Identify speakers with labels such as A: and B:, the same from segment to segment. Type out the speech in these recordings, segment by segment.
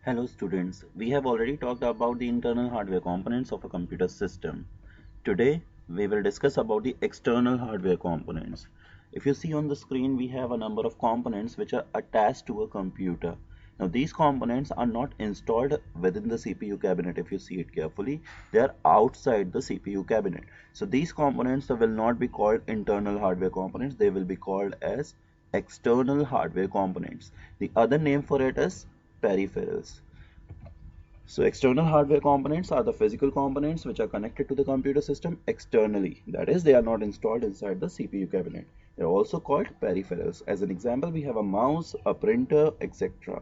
A: Hello students, we have already talked about the internal hardware components of a computer system. Today we will discuss about the external hardware components. If you see on the screen, we have a number of components which are attached to a computer. Now these components are not installed within the CPU cabinet. If you see it carefully, they are outside the CPU cabinet. So these components will not be called internal hardware components, they will be called as external hardware components. The other name for it is peripherals. So external hardware components are the physical components which are connected to the computer system externally. That is, they are not installed inside the CPU cabinet. They are also called peripherals. As an example, we have a mouse, a printer, etc.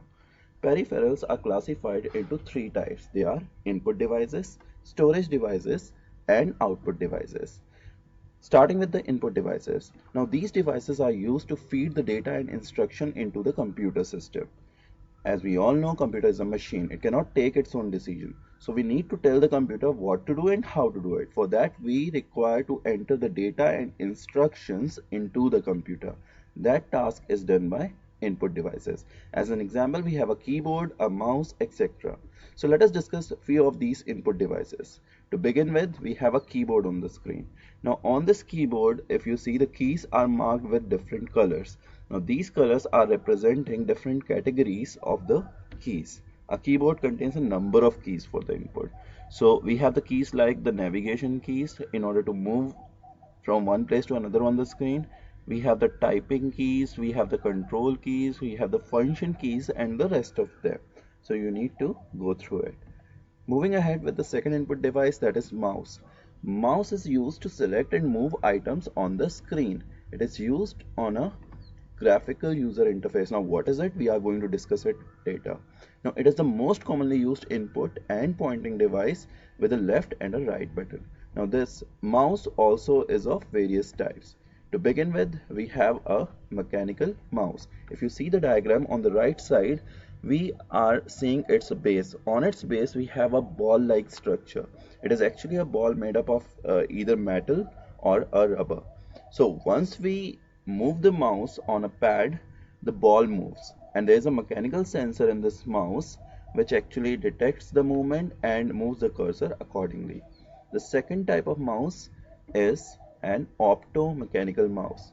A: Peripherals are classified into three types. They are input devices, storage devices, and output devices. Starting with the input devices. Now these devices are used to feed the data and instruction into the computer system. As we all know, computer is a machine. It cannot take its own decision. So we need to tell the computer what to do and how to do it. For that, we require to enter the data and instructions into the computer. That task is done by input devices. As an example, we have a keyboard, a mouse, etc. So let us discuss a few of these input devices. To begin with, we have a keyboard on the screen. Now on this keyboard, if you see, the keys are marked with different colors. Now these colors are representing different categories of the keys. A keyboard contains a number of keys for the input. So we have the keys like the navigation keys in order to move from one place to another on the screen. We have the typing keys, we have the control keys, we have the function keys, and the rest of them. So you need to go through it. Moving ahead with the second input device, that is mouse. Mouse is used to select and move items on the screen. It is used on a graphical user interface. Now what is it? We are going to discuss it later. Now it is the most commonly used input and pointing device with a left and a right button. Now this mouse also is of various types. To begin with, we have a mechanical mouse. If you see the diagram on the right side, we are seeing its base. On its base, we have a ball-like structure. It is actually a ball made up of either metal or a rubber. So once we move the mouse on a pad, the ball moves. And there is a mechanical sensor in this mouse which actually detects the movement and moves the cursor accordingly. The second type of mouse is an optomechanical mouse.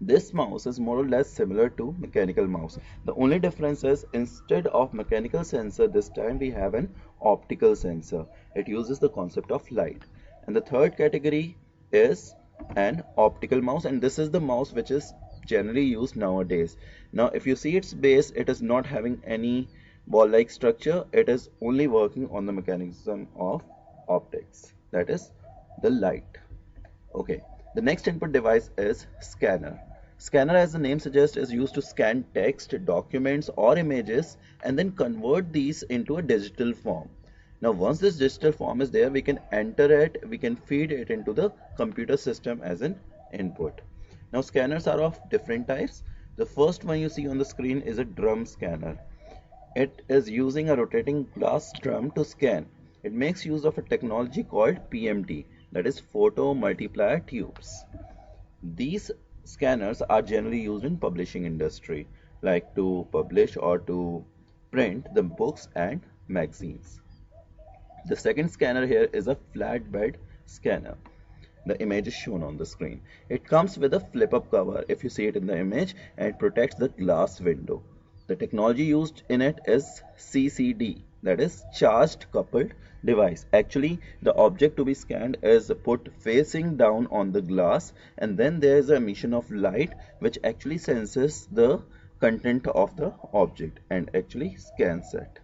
A: This mouse is more or less similar to mechanical mouse. The only difference is, instead of mechanical sensor, this time we have an optical sensor. It uses the concept of light. And the third category is an optical mouse, and this is the mouse which is generally used nowadays. Now if you see its base, it is not having any ball-like structure. It is only working on the mechanism of optics, that is the light. Okay, the next input device is scanner. Scanner, as the name suggests, is used to scan text, documents, or images and then convert these into a digital form. Now, once this digital form is there, we can enter it, we can feed it into the computer system as an input. Now, scanners are of different types. The first one you see on the screen is a drum scanner. It is using a rotating glass drum to scan. It makes use of a technology called PMT, that is photo multiplier tubes. These scanners are generally used in publishing industry, like to publish or to print the books and magazines. The second scanner here is a flatbed scanner. The image is shown on the screen. It comes with a flip-up cover, if you see it in the image, and it protects the glass window. The technology used in it is CCD, that is charged coupled device. Actually, the object to be scanned is put facing down on the glass, and then there is an emission of light which actually senses the content of the object and actually scans it.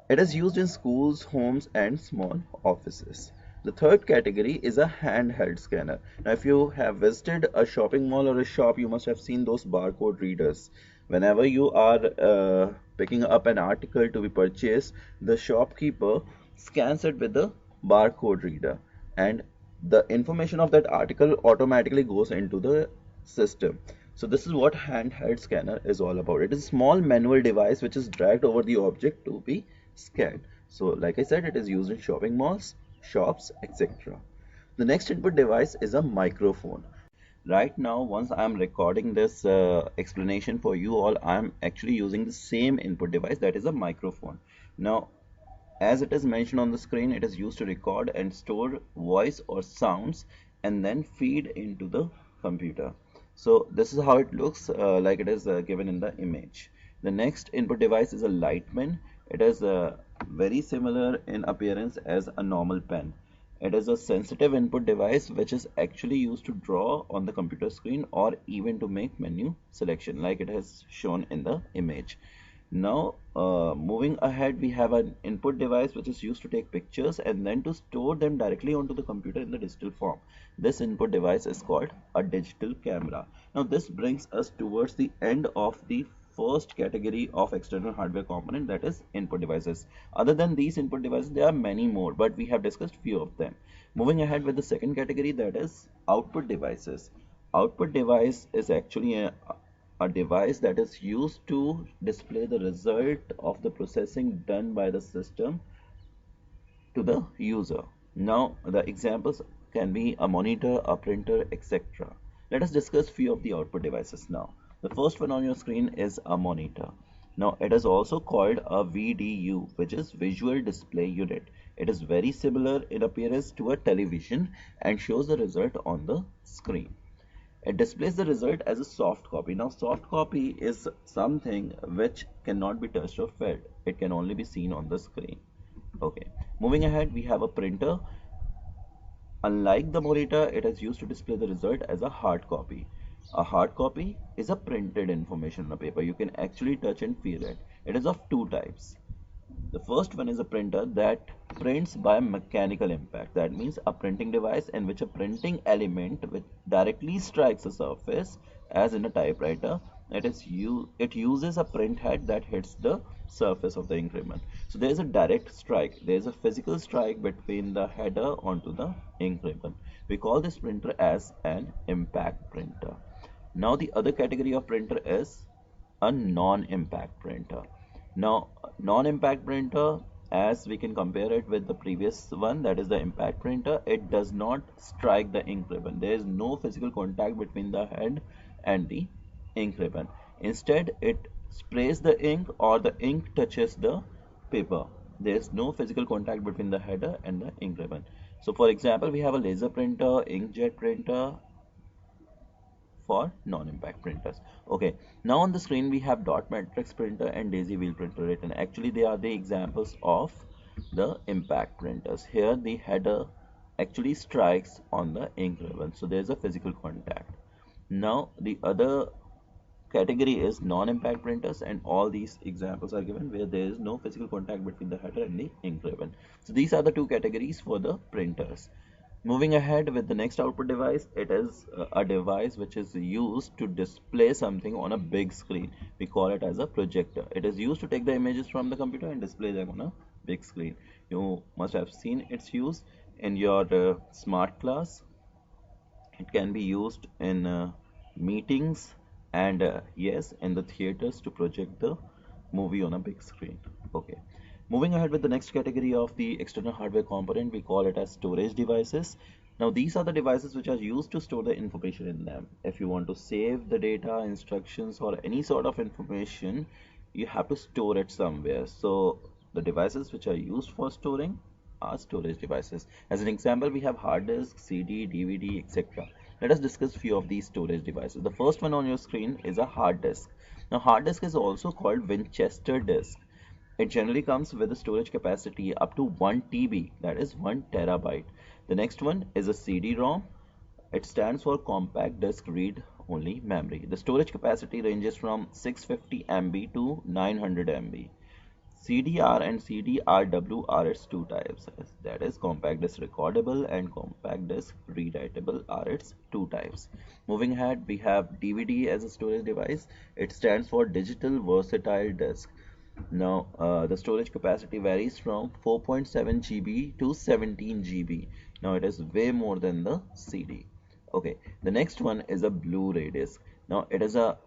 A: It is used in schools, homes, and small offices. The third category is a handheld scanner. Now, if you have visited a shopping mall or a shop, you must have seen those barcode readers. Whenever you are picking up an article to be purchased, the shopkeeper scans it with the barcode reader, and the information of that article automatically goes into the system. So this is what handheld scanner is all about. It is a small manual device which is dragged over the object to be scanned. So like I said, it is used in shopping malls, shops, etc. The next input device is a microphone. Right now, once I'm recording this explanation for you all, I'm actually using the same input device, that is a microphone. Now, as it is mentioned on the screen, it is used to record and store voice or sounds and then feed into the computer. So this is how it looks like it is given in the image. The next input device is a Lightman. It is very similar in appearance as a normal pen. It is a sensitive input device which is actually used to draw on the computer screen or even to make menu selection like it has shown in the image. Now, moving ahead, we have an input device which is used to take pictures and then to store them directly onto the computer in the digital form. This input device is called a digital camera. Now, this brings us towards the end of the first category of external hardware component, that is input devices. Other than these input devices, there are many more, but we have discussed few of them. Moving ahead with the second category, that is output devices. Output device is actually a device that is used to display the result of the processing done by the system to the user. Now, the examples can be a monitor, a printer, etc. Let us discuss few of the output devices now. The first one on your screen is a monitor. Now, it is also called a VDU, which is Visual Display Unit. It is very similar in appearance to a television and shows the result on the screen. It displays the result as a soft copy. Now, soft copy is something which cannot be touched or felt. It can only be seen on the screen. Okay, moving ahead, we have a printer. Unlike the monitor, it is used to display the result as a hard copy. A hard copy is a printed information on a paper. You can actually touch and feel it. It is of two types. The first one is a printer that prints by mechanical impact. That means a printing device in which a printing element which directly strikes a surface, as in a typewriter. It uses a print head that hits the surface of the ink ribbon. So there is a direct strike. There is a physical strike between the header onto the ink ribbon. We call this printer as an impact printer. Now the other category of printer is a non-impact printer. Now, non-impact printer, as we can compare it with the previous one, that is the impact printer, it does not strike the ink ribbon. There is no physical contact between the head and the ink ribbon. Instead, it sprays the ink or the ink touches the paper. There is no physical contact between the header and the ink ribbon. So, for example, we have a laser printer, inkjet printer, for non-impact printers. Okay, now on the screen we have dot matrix printer and daisy wheel printer written. Actually, they are the examples of the impact printers. Here the header actually strikes on the ink ribbon, so there is a physical contact. Now the other category is non-impact printers, and all these examples are given where there is no physical contact between the header and the ink ribbon. So these are the two categories for the printers. Moving ahead with the next output device, it is a device which is used to display something on a big screen. We call it as a projector. It is used to take the images from the computer and display them on a big screen. You must have seen its use in your smart class. It can be used in meetings and yes, in the theaters to project the movie on a big screen. Okay. Moving ahead with the next category of the external hardware component, we call it as storage devices. Now, these are the devices which are used to store the information in them. If you want to save the data, instructions, or any sort of information, you have to store it somewhere. So, the devices which are used for storing are storage devices. As an example, we have hard disk, CD, DVD, etc. Let us discuss few of these storage devices. The first one on your screen is a hard disk. Now, hard disk is also called Winchester disk. It generally comes with a storage capacity up to 1 TB, that is 1 terabyte. The next one is a CD-ROM. It stands for compact disk read only memory. The storage capacity ranges from 650 MB to 900 MB. CDR and CDRW are its two types, that is compact disk recordable and compact disk readable are its two types. Moving ahead, we have DVD as a storage device. It stands for digital versatile disk. Now, the storage capacity varies from 4.7 GB to 17 GB. Now, it is way more than the CD. Okay, the next one is a Blu-ray disc. Now, it is a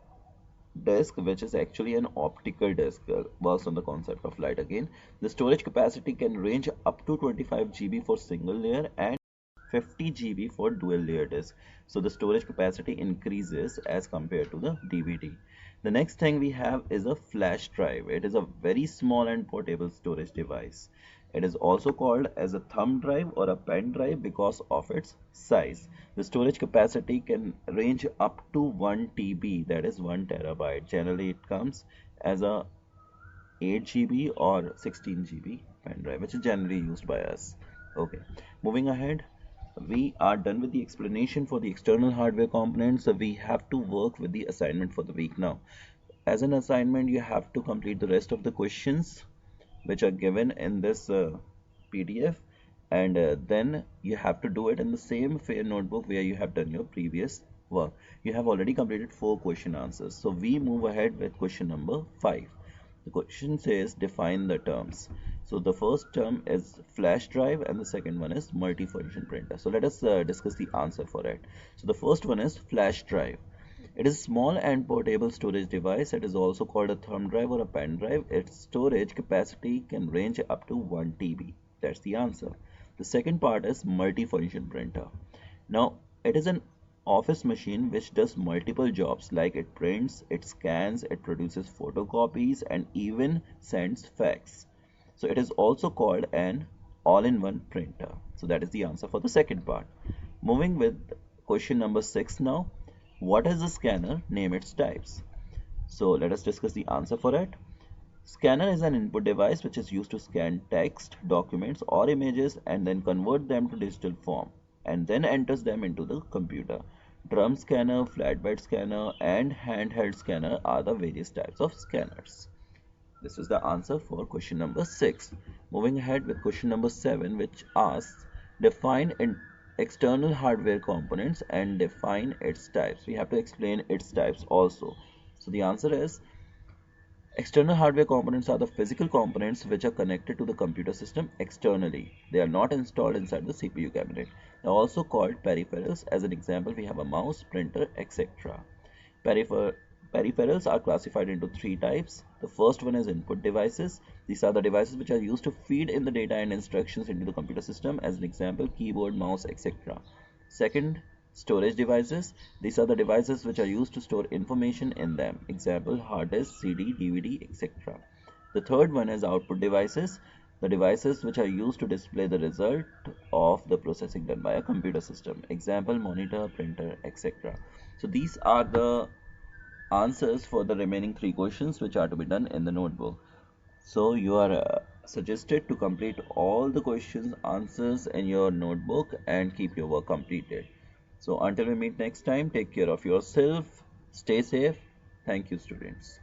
A: disc which is actually an optical disc, works on the concept of light again. The storage capacity can range up to 25 GB for single layer and 50 GB for dual layer disk. So the storage capacity increases as compared to the DVD. The next thing we have is a flash drive. It is a very small and portable storage device. It is also called as a thumb drive or a pen drive because of its size. The storage capacity can range up to 1 TB, that is 1 terabyte. Generally, it comes as a 8 GB or 16 GB pen drive, which is generally used by us. Okay, moving ahead, we are done with the explanation for the external hardware components. So we have to work with the assignment for the week now. As an assignment, you have to complete the rest of the questions which are given in this PDF, and then you have to do it in the same fair notebook where you have done your previous work. You have already completed 4 question answers, so we move ahead with question number 5. The question says define the terms. So the first term is flash drive and the second one is multifunction printer. So let us discuss the answer for it. So the first one is flash drive. It is a small and portable storage device. It is also called a thumb drive or a pen drive. Its storage capacity can range up to 1 TB. That's the answer. The second part is multifunction printer. Now, it is an office machine which does multiple jobs, like it prints, it scans, it produces photocopies, and even sends fax. So it is also called an all-in-one printer. So that is the answer for the second part. Moving with question number 6 now. What is a scanner? Name its types. So let us discuss the answer for it. Scanner is an input device which is used to scan text, documents or images and then convert them to digital form and then enters them into the computer. Drum scanner, flatbed scanner and handheld scanner are the various types of scanners. This is the answer for question number 6. Moving ahead with question number 7, which asks define external hardware components and define its types. We have to explain its types also. So the answer is external hardware components are the physical components which are connected to the computer system externally. They are not installed inside the CPU cabinet. They are also called peripherals. As an example, we have a mouse, printer, etc. Peripherals are classified into 3 types. The first one is input devices. These are the devices which are used to feed in the data and instructions into the computer system. As an example, keyboard, mouse, etc. Second, storage devices. These are the devices which are used to store information in them. Example, hard disk, CD, DVD, etc. The third one is output devices. The devices which are used to display the result of the processing done by a computer system. Example, monitor, printer, etc. So these are the answers for the remaining 3 questions which are to be done in the notebook. So you are suggested to complete all the questions answers in your notebook and keep your work completed. So until we meet next time, take care of yourself, stay safe. Thank you, students.